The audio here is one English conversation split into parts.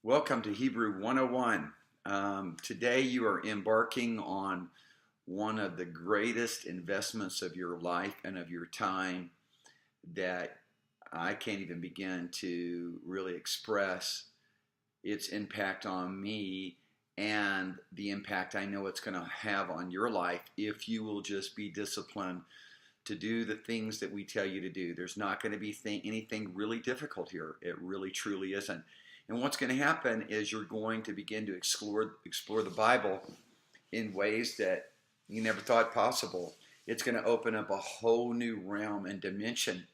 Welcome to Hebrew 101. Today you are embarking on one of the greatest investments of your life and of your time that I can't even begin to really express its impact on me and the impact I know it's going to have on your life if you will just be disciplined to do the things that we tell you to do. There's not going to be anything really difficult here. It really truly isn't. And what's going to happen is you're going to begin to explore the Bible in ways that you never thought possible. It's going to open up a whole new realm and dimension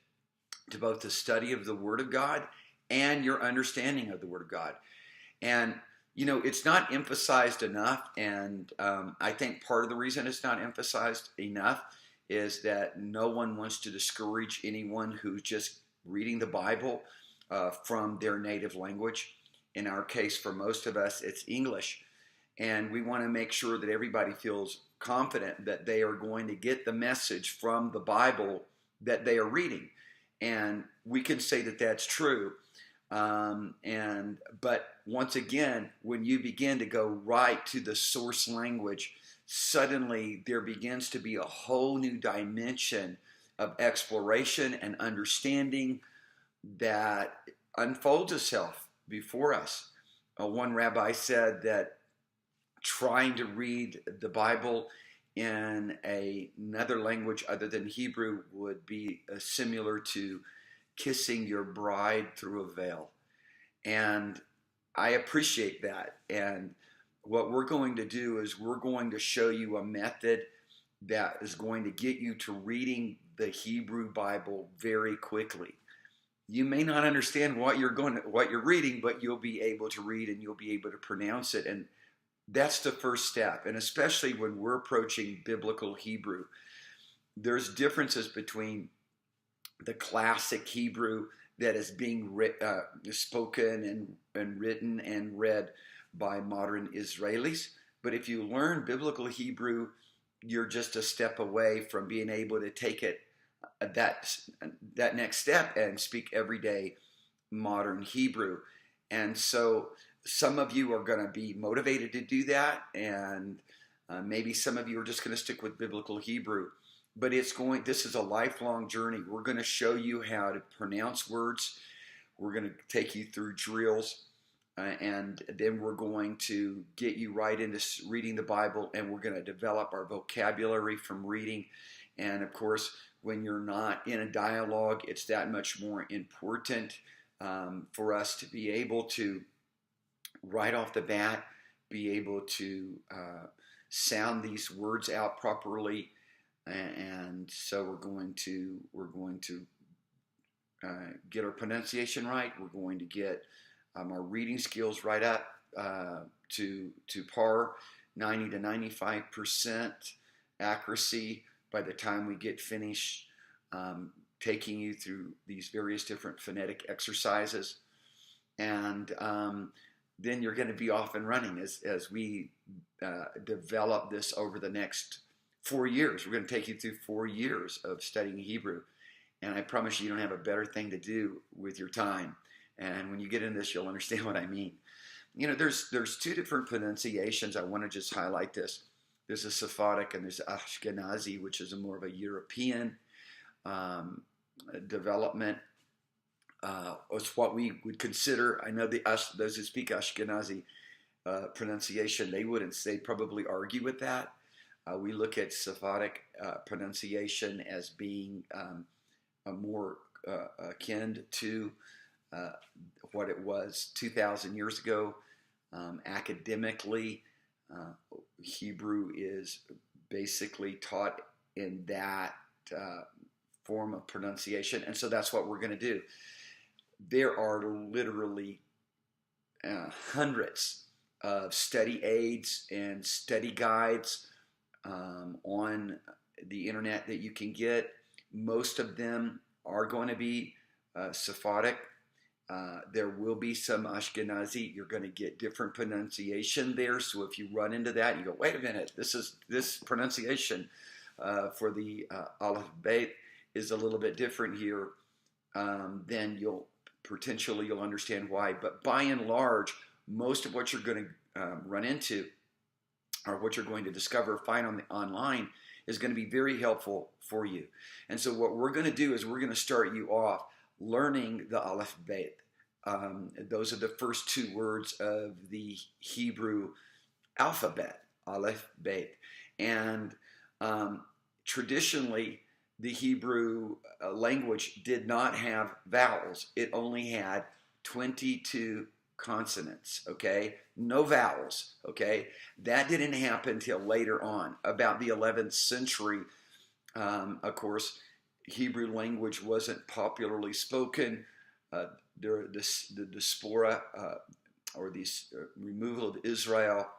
to both the study of the Word of God and your understanding of the Word of God. And it's not emphasized enough, and I think part of the reason it's not emphasized enough is that no one wants to discourage anyone who's just reading the Bible from their native language. In our case, for most of us, it's English. And we want to make sure that everybody feels confident that they are going to get the message from the Bible that they are reading. And we can say that that's true. But once again, when you begin to go right to the source language, suddenly there begins to be a whole new dimension of exploration and understanding that unfolds itself before us. One rabbi said that trying to read the Bible in another language other than Hebrew would be similar to kissing your bride through a veil. And I appreciate that. And what we're going to do is we're going to show you a method that is going to get you to reading the Hebrew Bible very quickly. You may not understand what you're reading, but you'll be able to read and you'll be able to pronounce it. And that's the first step. And especially when we're approaching biblical Hebrew, there's differences between the classic Hebrew that is being spoken and written and read by modern Israelis. But if you learn biblical Hebrew, you're just a step away from being able to take it that next step and speak everyday modern Hebrew. And so some of you are going to be motivated to do that, and maybe some of you are just going to stick with biblical Hebrew. But this is a lifelong journey. We're going to show you how to pronounce words. We're going to take you through drills, and then we're going to get you right into reading the Bible, and we're going to develop our vocabulary from reading. And of course, when you're not in a dialogue, it's that much more important for us to be able to, right off the bat, be able to sound these words out properly. And so we're going to get our pronunciation right. We're going to get our reading skills right up to par, 90 to 95% accuracy by the time we get finished taking you through these various different phonetic exercises. And then you're going to be off and running as we develop this over the next 4 years. We're going to take you through 4 years of studying Hebrew. And I promise you don't have a better thing to do with your time. And when you get into this, you'll understand what I mean. There's two different pronunciations. I want to just highlight this. There's a Sephardic and there's Ashkenazi, which is more of a European development. It's what we would consider. I know those who speak Ashkenazi pronunciation, they probably argue with that. We look at Sephardic pronunciation as being more akin to what it was 2,000 years ago. Academically, Hebrew is basically taught in that form of pronunciation, and so that's what we're going to do. There are literally hundreds of study aids and study guides on the internet that you can get. Most of them are going to be Sephardic. There will be some Ashkenazi. You're going to get different pronunciation there. So if you run into that, you go, wait a minute, this pronunciation for the Aleph Bet is a little bit different here. Then you'll understand why. But by and large, most of what you're going to run into, or what you're going to find on the online, is going to be very helpful for you. And so what we're going to do is we're going to start you off learning the Aleph Bet. Those are the first two words of the Hebrew alphabet, Aleph Bet. And traditionally, the Hebrew language did not have vowels. It only had 22 consonants, okay? No vowels, okay? That didn't happen until later on, about the 11th century. Of course, Hebrew language wasn't popularly spoken. The diaspora, or the removal of Israel,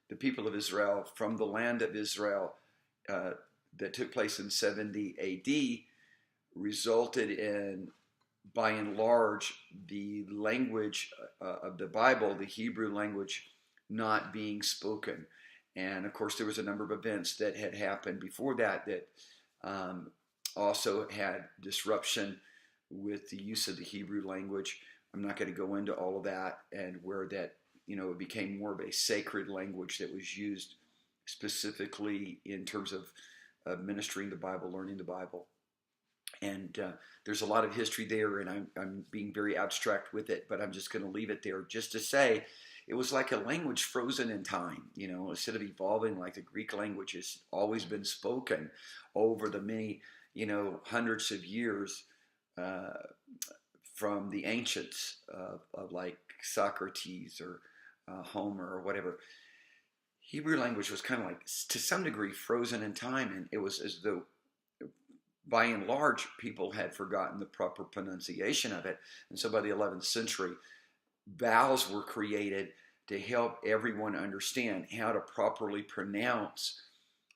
the people of Israel from the land of Israel, that took place in 70 AD, resulted in, by and large, the language of the Bible, the Hebrew language, not being spoken. And of course, there was a number of events that had happened before that also had disruption with the use of the Hebrew language. I'm not going to go into all of that, and where that, it became more of a sacred language that was used specifically in terms of ministering the Bible, learning the Bible. And there's a lot of history there, and I'm being very abstract with it, but I'm just going to leave it there just to say it was like a language frozen in time. Instead of evolving like the Greek language has always been spoken over the many, hundreds of years from the ancients of like Socrates or Homer or whatever. Hebrew language was kind of like, to some degree, frozen in time, and it was as though, by and large, people had forgotten the proper pronunciation of it. And so by the 11th century, vowels were created to help everyone understand how to properly pronounce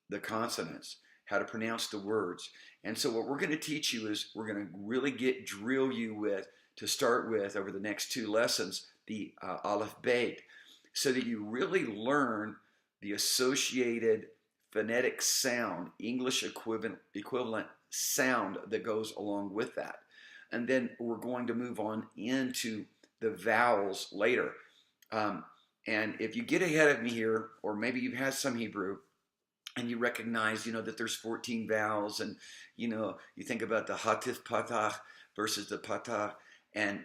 the consonants, how to pronounce the words. And so what we're going to teach you is, we're going to really drill you with, to start with, over the next two lessons, the Aleph Bet, so that you really learn the associated phonetic sound, English equivalent sound that goes along with that. And then we're going to move on into the vowels later. And if you get ahead of me here, or maybe you've had some Hebrew, and you recognize, that there's 14 vowels, and, you think about the hatif patah versus the patah, and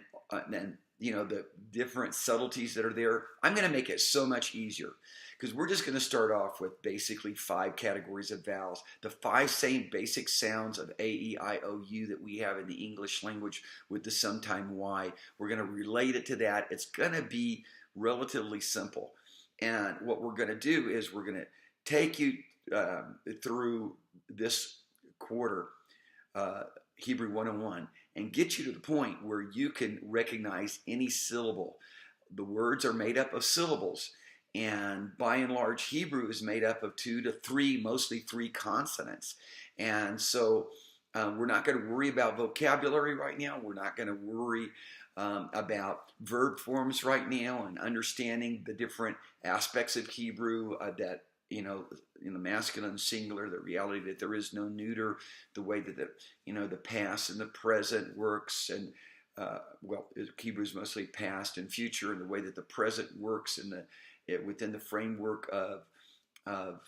the different subtleties that are there. I'm going to make it so much easier, because we're just going to start off with basically 5 categories of vowels, the 5 same basic sounds of A, E, I, O, U that we have in the English language with the sometime Y. We're going to relate it to that. It's going to be relatively simple. And what we're going to do is we're going to take you through this quarter, Hebrew 101, and get you to the point where you can recognize any syllable. The words are made up of syllables, and by and large, Hebrew is made up of 2 to 3, mostly 3 consonants. And so we're not going to worry about vocabulary right now. We're not going to worry about verb forms right now, and understanding the different aspects of Hebrew that, in the masculine singular, the reality that there is no neuter, the way that the past and the present works, and Hebrew is mostly past and future, and the way that the present works within the framework of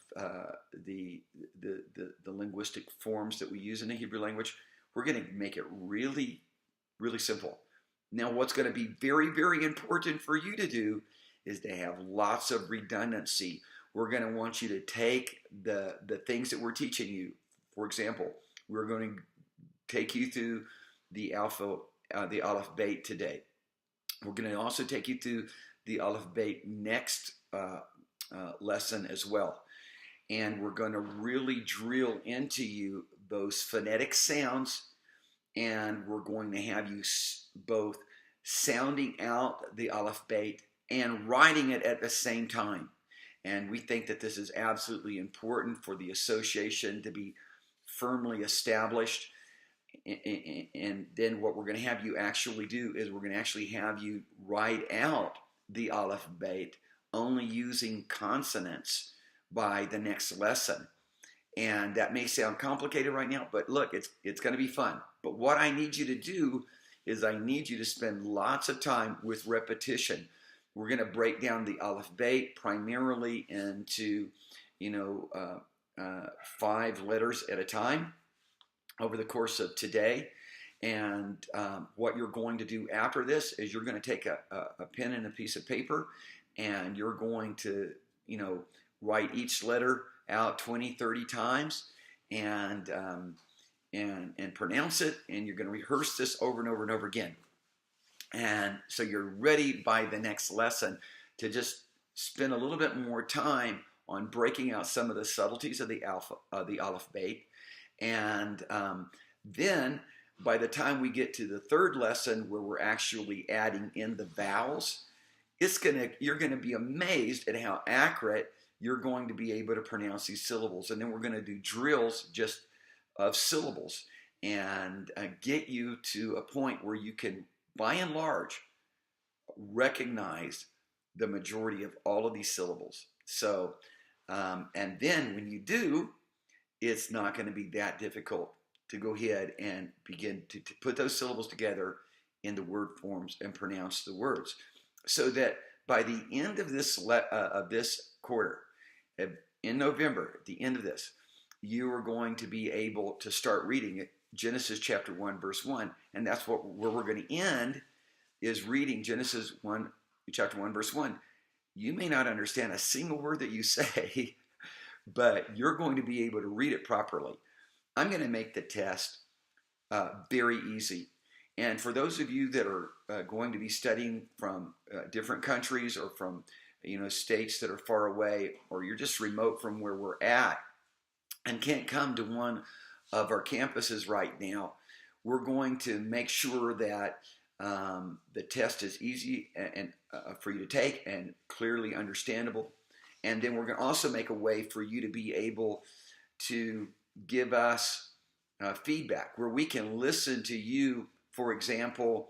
the linguistic forms that we use in the Hebrew language. We're going to make it really, really simple. Now, what's going to be very, very important for you to do is to have lots of redundancy. We're going to want you to take the things that we're teaching you. For example, we're going to take you through the Aleph Bet today. We're going to also take you through the Aleph Bet next lesson as well. And we're going to really drill into you those phonetic sounds, and we're going to have you both sounding out the Aleph Bet and writing it at the same time. And we think that this is absolutely important for the association to be firmly established. And then what we're going to have you actually do is we're going to actually have you write out the Aleph Bet only using consonants by the next lesson. And that may sound complicated right now, but look, it's going to be fun. But what I need you to do is I need you to spend lots of time with repetition. we're going to break down the Aleph Bet primarily into, 5 letters at a time over the course of today. And what you're going to do after this is you're going to take a pen and a piece of paper, and you're going to, write each letter out 20, 30 times and pronounce it, and you're going to rehearse this over and over and over again. And so you're ready by the next lesson to just spend a little bit more time on breaking out some of the subtleties of the Aleph Bet. And then by the time we get to the third lesson, where we're actually adding in the vowels, you're going to be amazed at how accurate you're going to be able to pronounce these syllables. And then we're going to do drills just of syllables and get you to a point where you can, by and large, recognize the majority of all of these syllables. So, and then when you do, it's not going to be that difficult to go ahead and begin to put those syllables together into word forms and pronounce the words. So that by the end of this quarter, in November, at the end of this, you are going to be able to start reading it, Genesis chapter 1, verse 1. And that's where we're going to end, is reading Genesis 1, chapter 1, verse 1. You may not understand a single word that you say, but you're going to be able to read it properly. I'm going to make the test very easy. And for those of you that are going to be studying from different countries or from states that are far away, or you're just remote from where we're at and can't come to one of our campuses right now, we're going to make sure that the test is easy and for you to take and clearly understandable. And then we're going to also make a way for you to be able to give us feedback where we can listen to you. For example,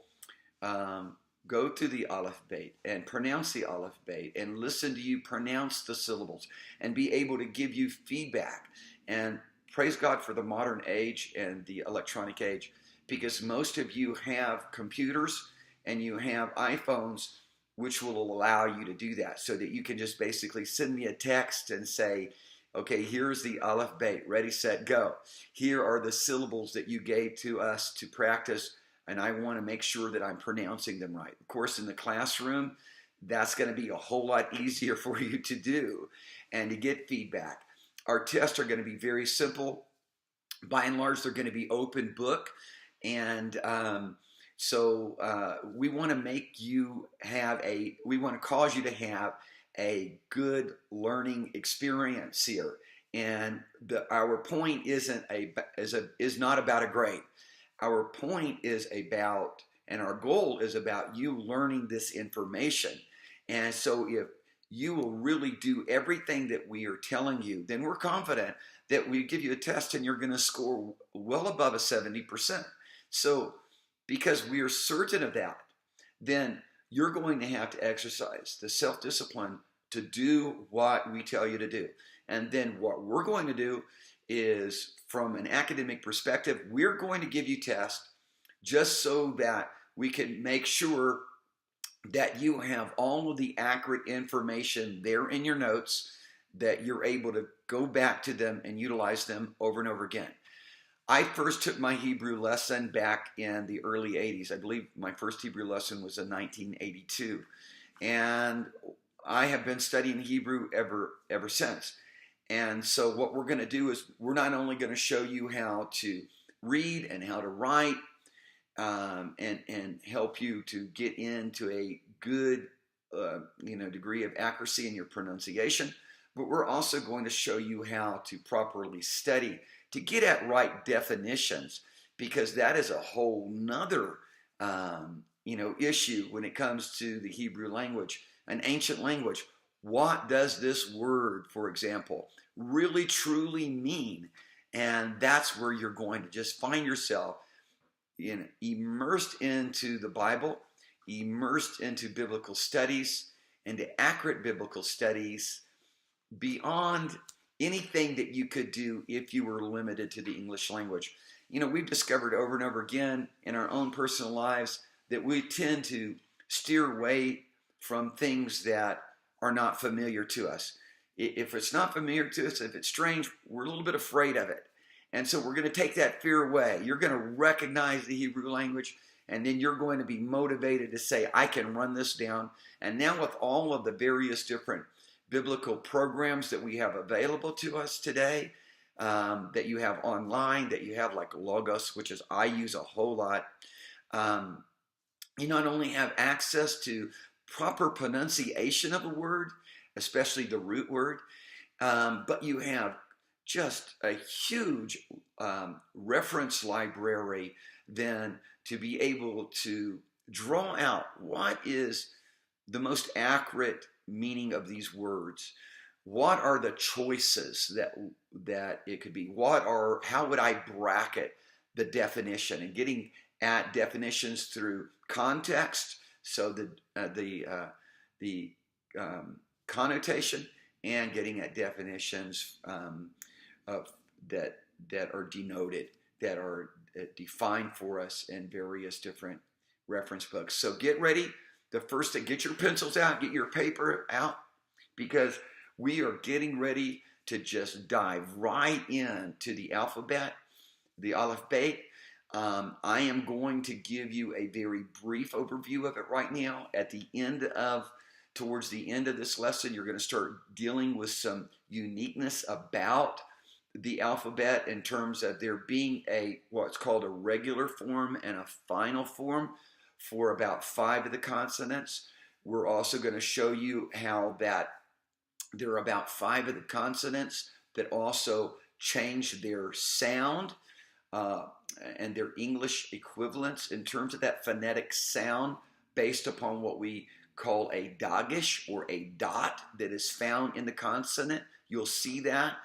go to the Aleph Bet and pronounce the Aleph Bet and listen to you pronounce the syllables and be able to give you feedback. And praise God for the modern age and the electronic age, because most of you have computers and you have iPhones, which will allow you to do that, so that you can just basically send me a text and say, okay, here's the Aleph Bet, ready, set, go. Here are the syllables that you gave to us to practice, and I want to make sure that I'm pronouncing them right. Of course, in the classroom, that's going to be a whole lot easier for you to do and to get feedback. Our tests are going to be very simple. By and large, they're going to be open book. And so we want to we want to cause you to have a good learning experience here. And our point is not about a grade. Our point is about, and our goal is about you learning this information. And so if you will really do everything that we are telling you, then we're confident that we give you a test and you're going to score well above a 70%. So because we are certain of that, then you're going to have to exercise the self-discipline to do what we tell you to do. And then what we're going to do is, from an academic perspective, we're going to give you tests just so that we can make sure that you have all of the accurate information there in your notes, that you're able to go back to them and utilize them over and over again. I first took my Hebrew lesson back in the early 80s. I believe my first Hebrew lesson was in 1982. And I have been studying Hebrew ever since. And so what we're going to do is we're not only going to show you how to read and how to write and help you to get into a good degree of accuracy in your pronunciation, but we're also going to show you how to properly study to get at right definitions, because that is a whole nother issue when it comes to the Hebrew language, an ancient language. What does this word, for example, really truly mean? And that's where you're going to just find yourself immersed into the Bible, immersed into biblical studies, into accurate biblical studies, beyond anything that you could do if you were limited to the English language. We've discovered over and over again in our own personal lives that we tend to steer away from things that are not familiar to us. If it's not familiar to us, if it's strange, we're a little bit afraid of it. And so we're going to take that fear away. You're going to recognize the Hebrew language, and then you're going to be motivated to say, I can run this down. And now with all of the various different biblical programs that we have available to us today, that you have online, that you have like Logos, which is I use a whole lot. You not only have access to proper pronunciation of a word, especially the root word, but you have just a huge reference library then to be able to draw out what is the most accurate meaning of these words. What are the choices that it could be? How would I bracket the definition, and getting at definitions through context, so the connotation, and getting at definitions that are denoted, that are defined for us in various different reference books. So get ready. Get your pencils out, get your paper out, because we are getting ready to just dive right into the alphabet, the Aleph Bet. I am going to give you a very brief overview of it right now. Towards the end of this lesson, you're going to start dealing with some uniqueness about the alphabet in terms of there being what's called a regular form and a final form for about 5 of the consonants. We're also going to show you how that there are about 5 of the consonants that also change their sound and their English equivalents in terms of that phonetic sound based upon what we call a dagesh, or a dot that is found in the consonant. You'll see that.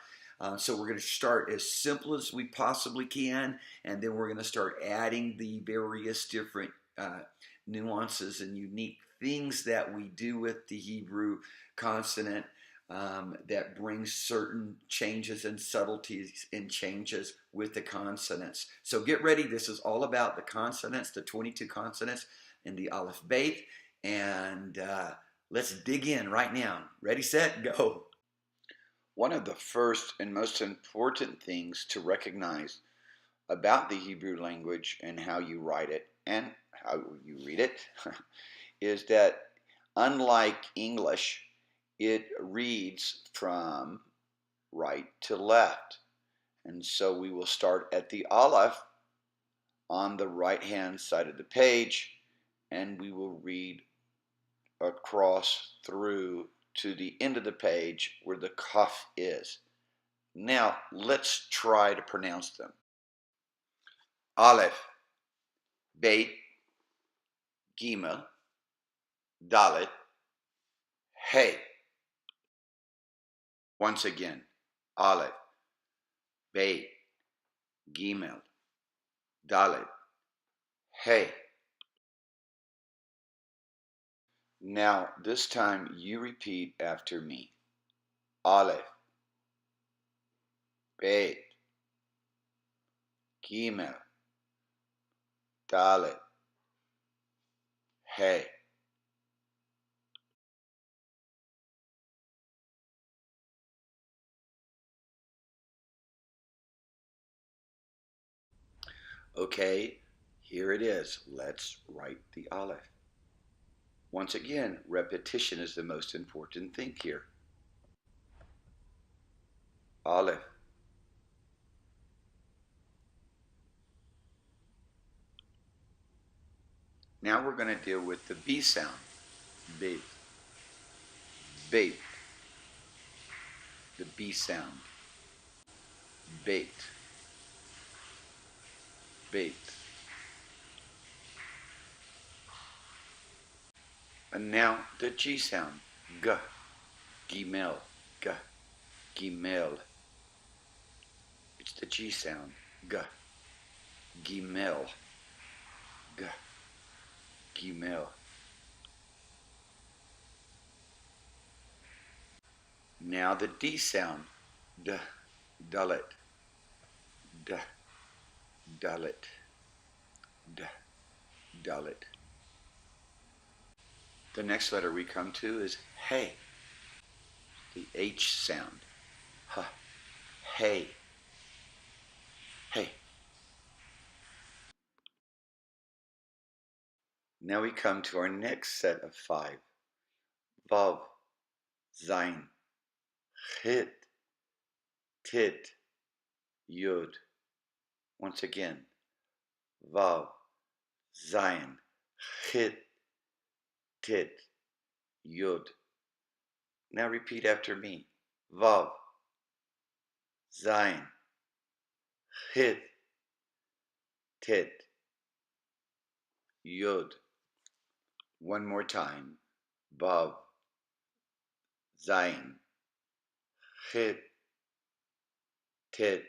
So we're going to start as simple as we possibly can, and then we're going to start adding the various different nuances and unique things that we do with the Hebrew consonant that brings certain changes and subtleties and changes with the consonants. So get ready. This is all about the consonants, the 22 consonants in the Aleph Bet, and let's dig in right now. Ready, set, go. One of the first and most important things to recognize about the Hebrew language and how you write it and how you read it is that, unlike English, it reads from right to left. And so we will start at the Aleph on the right-hand side of the page, and we will read across through to the end of the page where the Kaf is. Now, let's try to pronounce them. Aleph, Bet, Gimel, Dalet, Hey. Once again, Aleph, Bet, Gimel, Dalet, Hey. Now, this time you repeat after me. Aleph, Bet, Gimel, Dalet, Hey. Okay, here it is. Let's write the Aleph. Once again, repetition is the most important thing here. Aleph. Now we're going to deal with the B sound. B. Bet. The B sound. Bet. Bet. And now the G sound. G. Gimel. G. Gimel. It's the G sound. G. Gimel. G. Gimel. Now the D sound. D. Dalet. D. Dalet. D. Dalet. The next letter we come to is hey, the H sound. Huh, hey, hey. Now we come to our next set of 5. Vav, Zain, Chit, Tit, Yud. Once again, Vav, Zain, Chit, Tit, Yud. Now repeat after me. Vav, Zain, Chit, Tit, Yud. One more time. Vav, Zain, Chit, Tit,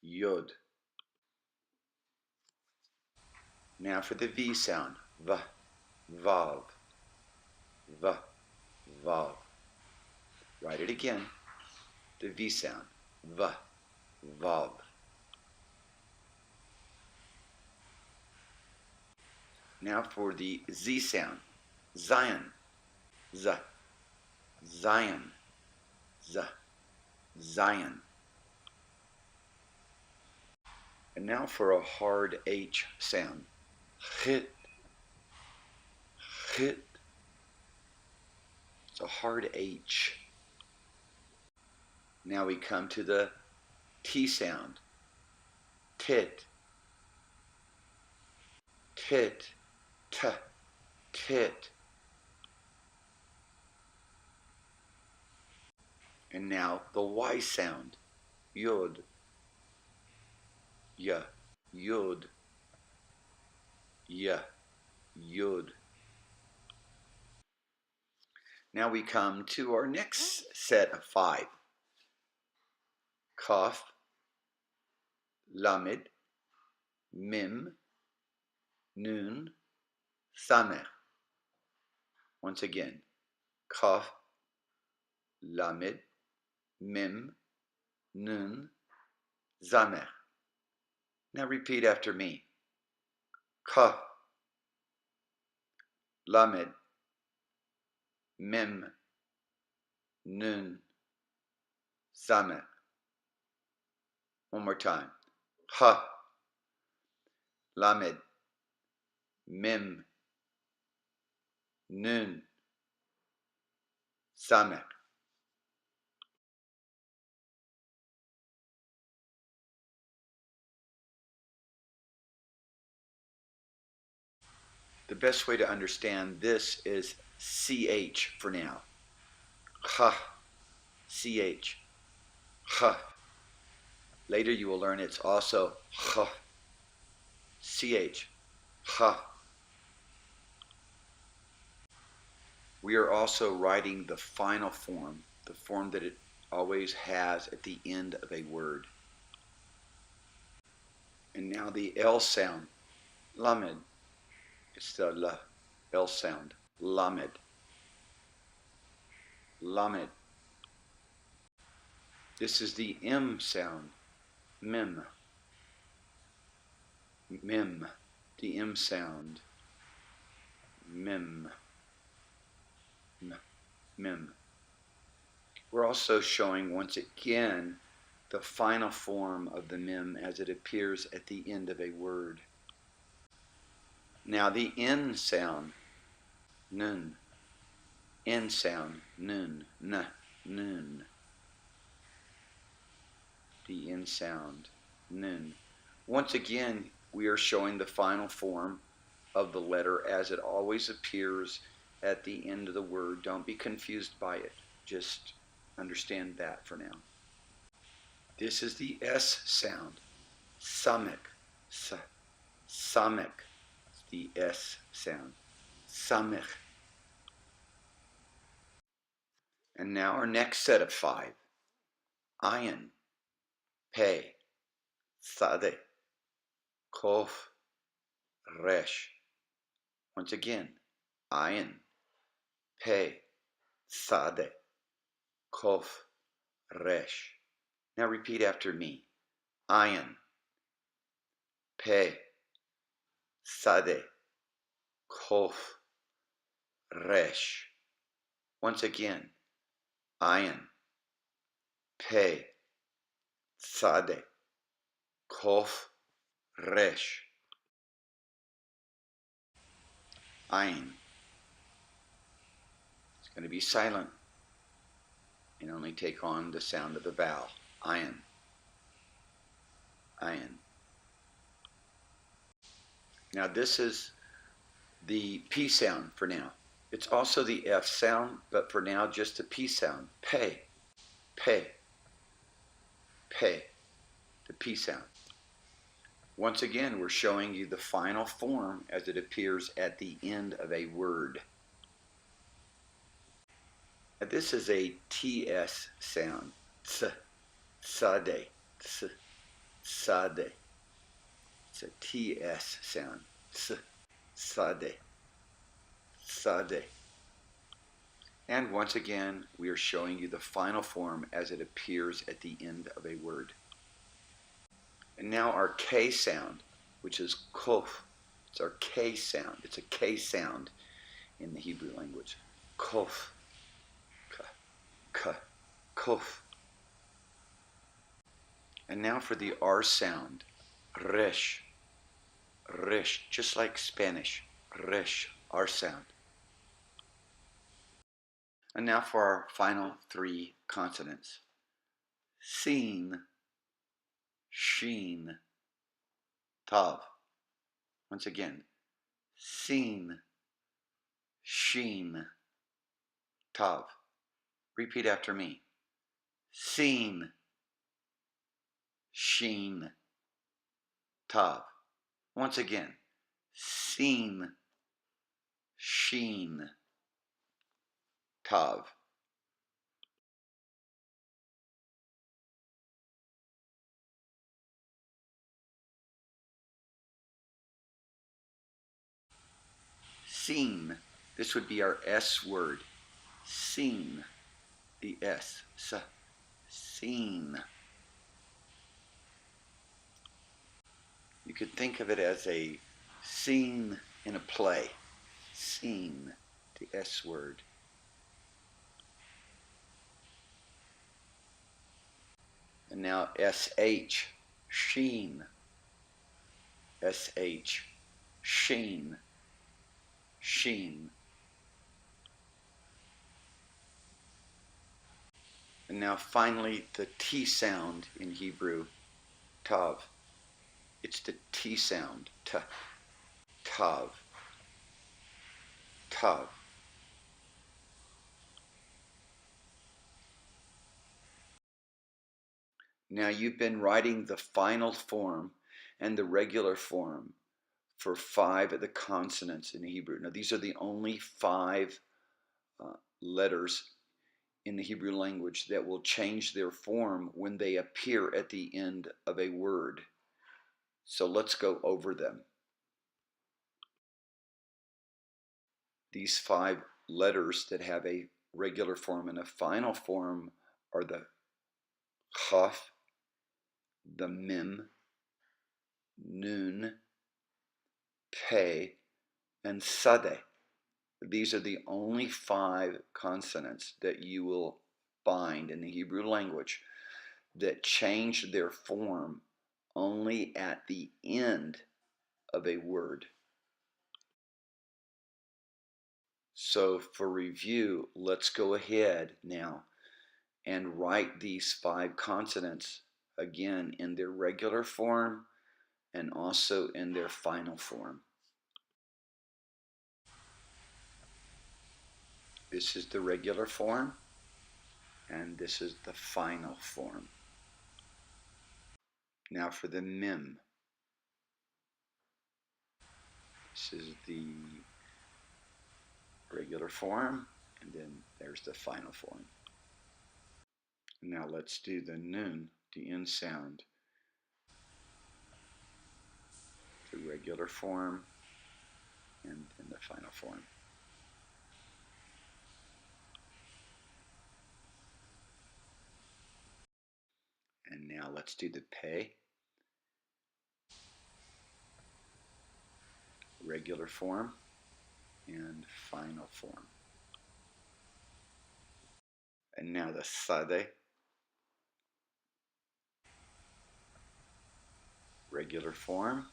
Yud. Now for the V sound. V, Vav, V, Vav. Write it again. The V sound. V, Vav. Now for the Z sound. Zion, Z, Zion, Z, Zion. And now for a hard H sound. Chit, Chit. It's a hard H. Now we come to the T sound. Tit, Tit, T, Tit. And now the Y sound. Yod, Ya, Yod, Ya, Yod. Now we come to our next set of 5. Kaf, Lamed, Mim, Nun, Samech. Once again. Kaf, Lamed, Mim, Nun, Zamech. Now repeat after me. Kaf, Lamed, Mim, Nun, Zamech. One more time. Ha, Lamed, Mim, Nun, Zamech. The best way to understand this is CH for now. Ha, CH, ha. Later you will learn it's also ha, CH, ha. We are also writing the final form, the form that it always has at the end of a word. And now the L sound, Lamed. It's the L sound, Lamed. Lamed. This is the M sound, Mim. Mim. The M sound, Mim. Mim. We're also showing once again the final form of the mim as it appears at the end of a word. Now the N sound, nun. N sound, nun, nun. The N sound, nun. Once again, we are showing the final form of the letter as it always appears at the end of the word. Don't be confused by it. Just understand that for now. This is the S sound, samek, samek. It's the S sound, samech. And now our next set of 5. Ayin, Pe, Sade, Kof, Resh. Once again, Ayin, Pe, Sade, Kof, Resh. Now repeat after me. Ayin, Pe, Sade, Kof, resh. Once again, ayin, pe, sade, kof, resh. Ayin. It's going to be silent and only take on the sound of the vowel. Ayin. Ayin. Now this is the P sound for now. It's also the F sound, but for now just the P sound. Pe, pe, pe, the P sound. Once again, we're showing you the final form as it appears at the end of a word. Now this is a TS sound. Ts, sade, ts, sade. It's a TS sound. Ts, sade, sade. And once again, we are showing you the final form as it appears at the end of a word. And now our K sound, which is kof. It's our K sound. It's a K sound in the Hebrew language. Kof. K, k, kof. And now for the R sound. Resh. Resh. Just like Spanish. Resh. R sound. And now for our final three consonants. Sin. Sheen. Tav. Once again. Sin. Sheen. Tav. Repeat after me. Sin. Sheen. Tav. Once again. Sin. Sheen. Tav. Seen. This would be our S word. Seen. The S. Seen. You could think of it as a scene in a play. Seen. The S word. And now SH. Sheen. SH. Sheen. Sheen. And now finally the T sound in Hebrew, tav. It's the T sound, t, tav, tav. Now you've been writing the final form and the regular form for 5 of the consonants in Hebrew. Now these are the only 5 letters in the Hebrew language that will change their form when they appear at the end of a word. So let's go over them. These 5 letters that have a regular form and a final form are the chaf, the mem, nun, pe, and sade. These are the only 5 consonants that you will find in the Hebrew language that change their form only at the end of a word. So for review, let's go ahead now and write these 5 consonants again in their regular form and also in their final form. This is the regular form, and this is the final form. Now for the mem. This is the regular form, and then there's the final form. Now let's do the nun, the N sound. The regular form, and then the final form. And now let's do the pe. Regular form, and final form. And now the sade, regular form,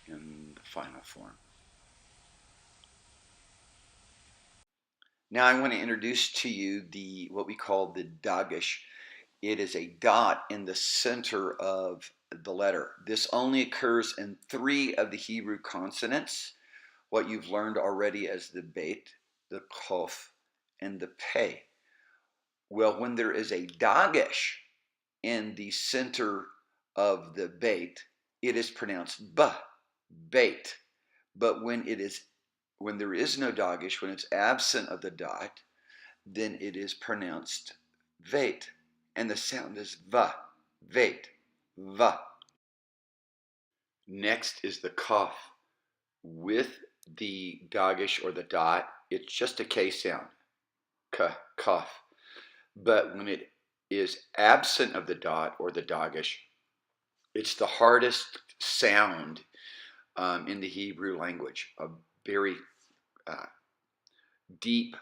and the final form. Now I want to introduce to you what we call the dagesh. It is a dot in the center of the letter. This only occurs in 3 of the Hebrew consonants, what you've learned already as the bet, the kof, and the pei. Well, when there is a dagesh in the center of the bet, it is pronounced bait. But when there is no dagesh, when it's absent of the dot, then it is pronounced veit, and the sound is va, veit, va. Next is the kaf. With the dagesh or the dot, it's just a K sound, kaf. But when it is absent of the dot or the dagesh, it's the hardest sound in the Hebrew language, a very deep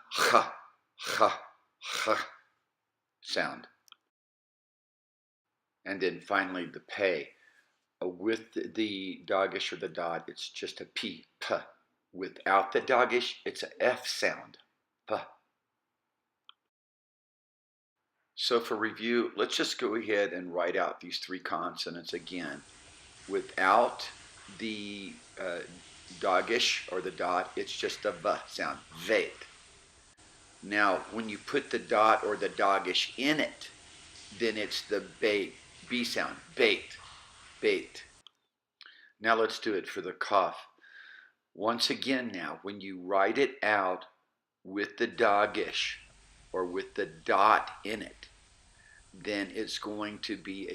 sound. And then finally the pei. With the dagesh or the dot, it's just a p, p. Without the dagesh, it's a f sound, p. So for review, let's just go ahead and write out these 3 consonants again. Without the dagesh or the dot, it's just a v sound, veit. Now, when you put the dot or the dagesh in it, then it's the b sound, bait, bait. Now let's do it for the kaf. Once again now, when you write it out with the dagesh or with the dot in it, then it's going to be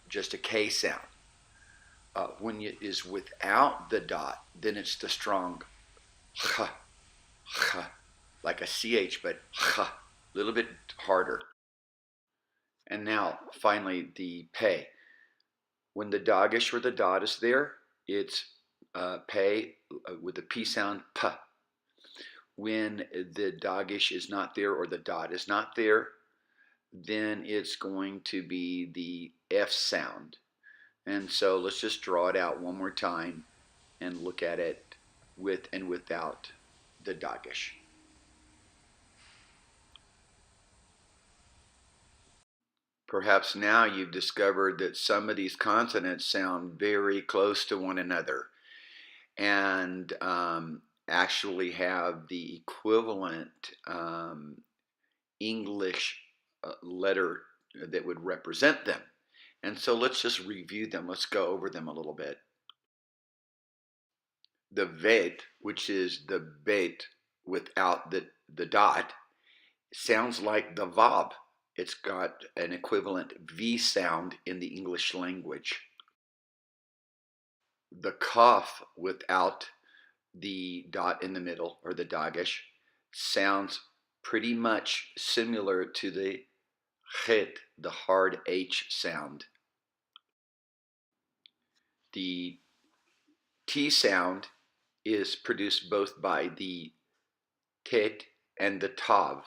just a K sound. When it is without the dot, then it's the strong ch, like a CH, but ch, a little bit harder. And now, finally, the pei. When the dagesh or the dot is there, it's pei with the P sound, p. When the dagesh is not there or the dot is not there, then it's going to be the F sound. And so let's just draw it out one more time and look at it with and without the dagesh. Perhaps now you've discovered that some of these consonants sound very close to one another and actually have the equivalent English letter that would represent them. And so let's just review them. Let's go over them a little bit. The veit, which is the bait without the dot, sounds like the vav. It's got an equivalent V sound in the English language. The kaf without the dot in the middle, or the dagesh, sounds pretty much similar to the chet, the hard H sound. The T sound is produced both by the tet and the tav.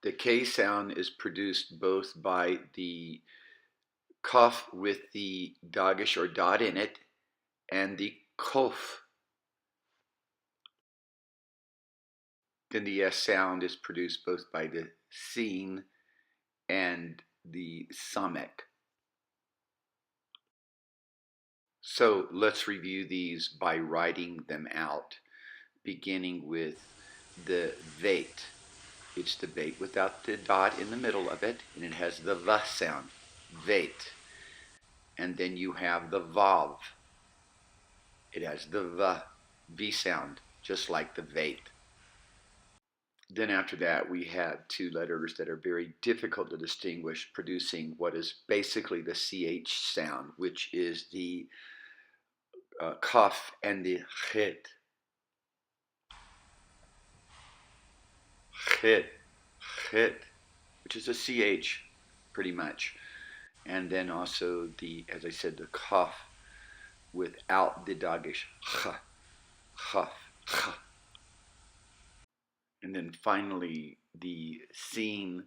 The K sound is produced both by the kaf with the dagesh or dot in it and the kof. Then the S sound is produced both by the sin and the samek. So let's review these by writing them out, beginning with the veit. It's the bait without the dot in the middle of it, and it has the v sound, veit. And then you have the vav. It has the v sound, just like the veit. Then after that, we have 2 letters that are very difficult to distinguish, producing what is basically the CH sound, which is the kaf and the chet. Chet, which is a CH, pretty much. And then also as I said, the kaf. without the dagish ch, ch, ch. And then finally, the sin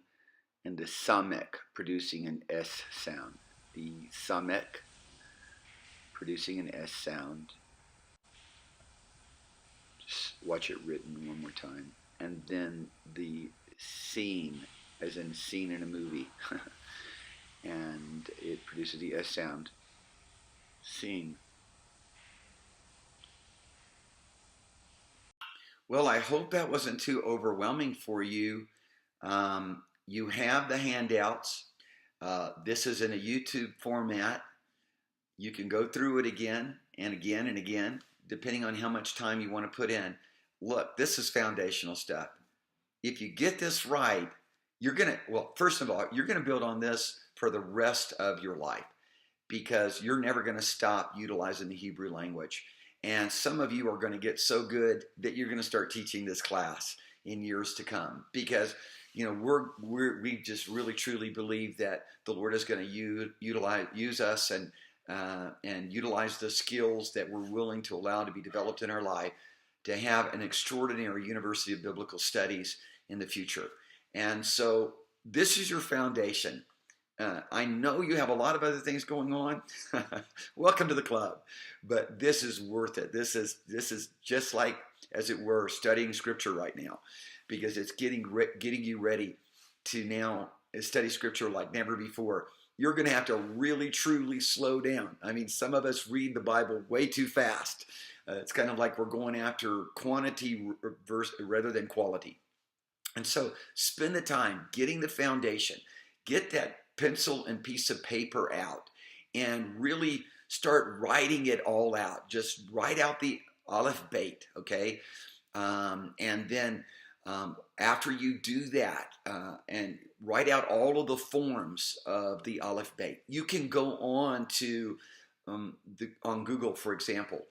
and the samek producing an S sound. The samek producing an S sound. Just watch it written one more time. And then the scene, as in scene in a movie. And it produces the S sound. Scene. Well, I hope that wasn't too overwhelming for you. You have the handouts. This is in a YouTube format. You can go through it again and again and again, depending on how much time you want to put in. Look, this is foundational stuff. If you get this right, you're going to, well, first of all, you're going to build on this for the rest of your life because you're never going to stop utilizing the Hebrew language. And some of you are going to get so good that you're going to start teaching this class in years to come because we just really truly believe that the Lord is going to use us and utilize the skills that we're willing to allow to be developed in our life to have an extraordinary University of Biblical Studies in the future. And so this is your foundation. I know you have a lot of other things going on. Welcome to the club. But this is worth it. This is just like, as it were, studying Scripture right now, because it's getting you ready to now study Scripture like never before. You're going to have to really, truly slow down. I mean, some of us read the Bible way too fast. It's kind of like we're going after quantity rather than quality. And so spend the time getting the foundation. Get that pencil and piece of paper out and really start writing it all out. Just write out the Aleph Bet, okay? And then after you do that and write out all of the forms of the Aleph Bet, you can go on to on Google, for example,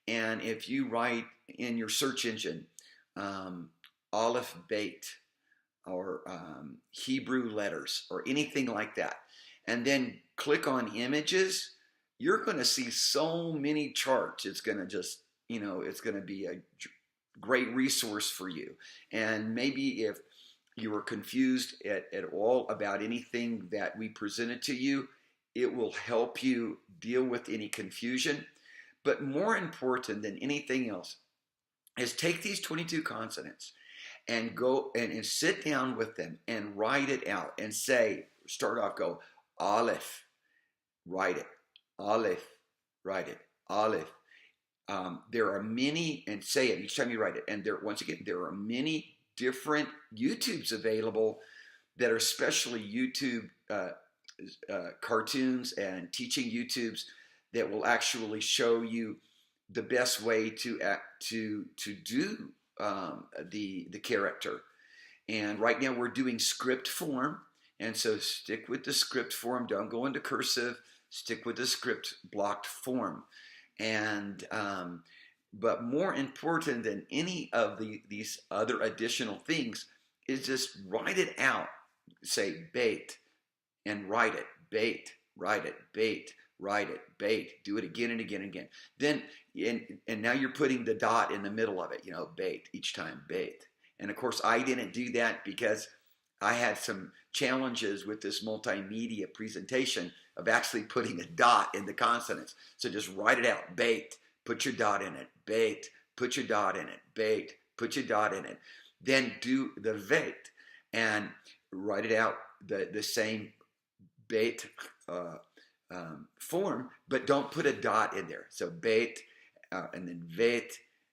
and if you write in your search engine Aleph Bet or Hebrew letters or anything like that, and then click on images, you're going to see so many charts. It's going to just, it's going to be a great resource for you. And maybe if you were confused at all about anything that we presented to you, it will help you deal with any confusion. But more important than anything else is take these 22 consonants and go and sit down with them and write it out and say, start off, go, Aleph, write it, Aleph, write it, Aleph. There are many, and say it each time you write it. And once again, there are many different YouTubes available that are especially YouTube cartoons and teaching YouTubes that will actually show you the best way to do the character. And right now we're doing script form, and so stick with the script form. Don't go into cursive. Stick with the script blocked form. And but more important than any of these other additional things is just write it out. Say bait and write it. Bait, write it. Bait, write it. Bait. Do it again and again and again. Then and now you're putting the dot in the middle of it. Bait each time. Bait. And of course, I didn't do that because I had some challenges with this multimedia presentation of actually putting a dot in the consonants. So just write it out. Bait, put your dot in it. Bait, put your dot in it. Bait, put your dot in it. Then do the veit and write it out the same bait form, but don't put a dot in there. So bait and then veit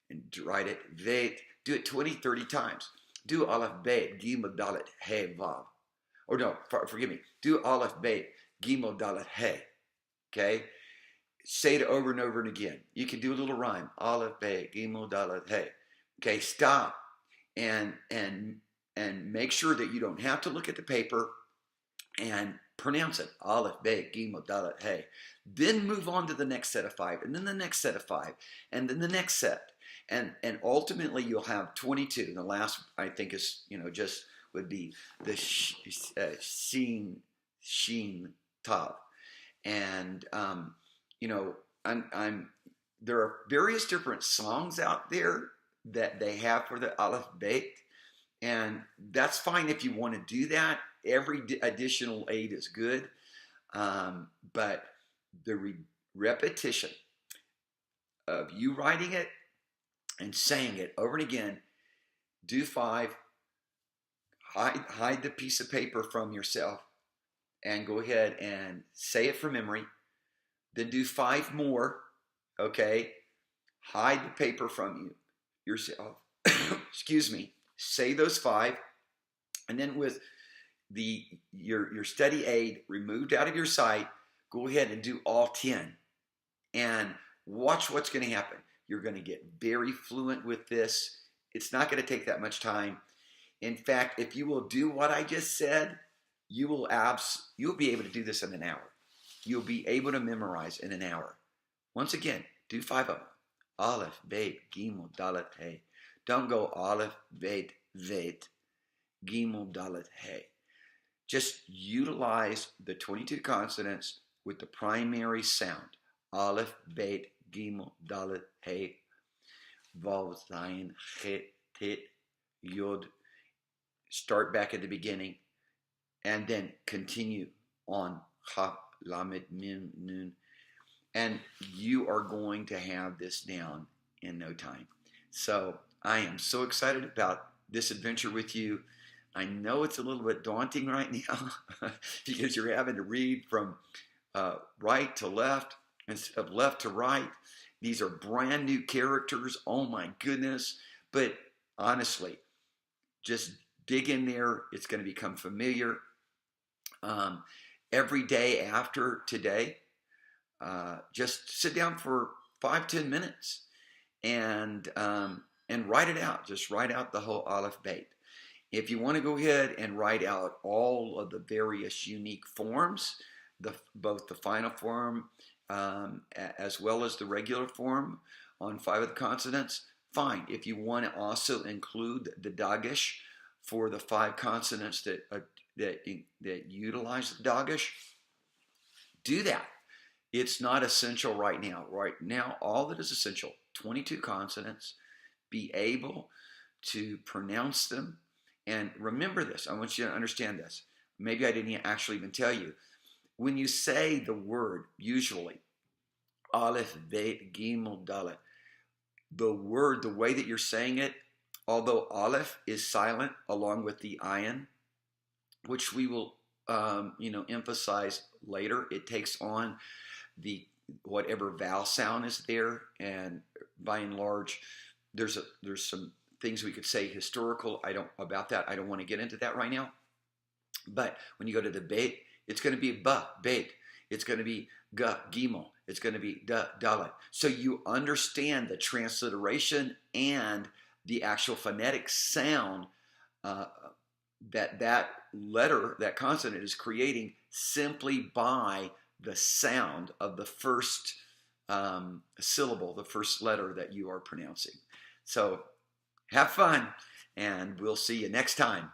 and write it. Veit. Do it 20, 30 times. Do Aleph Bet, Gimel Dalet He Vav. Or no, forgive me. Do Aleph Bet, Gimel Dalet He. Okay? Say it over and over and again. You can do a little rhyme. Aleph Bet, Gimel Dalet He. Okay, stop and make sure that you don't have to look at the paper and pronounce it. Aleph Bet, Gimel Dalet He. Then move on to the next set of 5, and then the next set of 5, and then the next set. And ultimately you'll have 22. The last, I think, is, just would be the Shin, Tav. And, I'm there are various different songs out there that they have for the Aleph Bet, and that's fine if you want to do that. Every additional aid is good, but the repetition of you writing it and saying it over and again. Do 5. Hide the piece of paper from yourself and go ahead and say it from memory. Then do 5 more. Okay, hide the paper from yourself. Excuse me. Say those 5, and then with your study aid removed out of your sight, go ahead and do all 10, and watch what's going to happen. You're going to get very fluent with this. It's not going to take that much time. In fact, if you will do what I just said, you'll be able to do this in an hour. You'll be able to memorize in an hour. Once again, do 5 of them. Aleph, Bet, Gimel, Dalet, Hey. Don't go Aleph, Bet, Vet, Gimel, Dalet, Hey. Just utilize the 22 consonants with the primary sound. Aleph, Bet, Gimel, Dalet, Hey. Vav, Zayin, Chet, Tet, Yod. Start back at the beginning and then continue on Chaf, Lamed, Mim, Nun. And you are going to have this down in no time. So I am so excited about this adventure with you. I know it's a little bit daunting right now because you're having to read from right to left instead of left to right. These are brand new characters. Oh my goodness. But honestly, just dig in there. It's going to become familiar. Every day after today, just sit down for 5-10 minutes and write it out. Just write out the whole Aleph Bet. If you want to go ahead and write out all of the various unique forms, both the final form as well as the regular form on 5 of the consonants, fine. If you want to also include the Dagesh for the 5 consonants that utilize the Dagesh, do that. It's not essential right now. Right now, all that is essential, 22 consonants, be able to pronounce them. And remember this, I want you to understand this. Maybe I didn't actually even tell you. When you say the word, usually, Aleph, Bet, Gimel, Dalet, the word, the way that you're saying it, although Aleph is silent along with the ayin, which we will emphasize later, it takes on the whatever vowel sound is there, and by and large, there's some things we could say historical. I don't want to get into that right now. But when you go to the Bet, it's going to be ba, Bet. It's going to be ga, Gimel. It's going to be da, Dalet. So you understand the transliteration and the actual phonetic sound that letter, that consonant is creating simply by the sound of the first syllable, the first letter that you are pronouncing. So have fun, and we'll see you next time.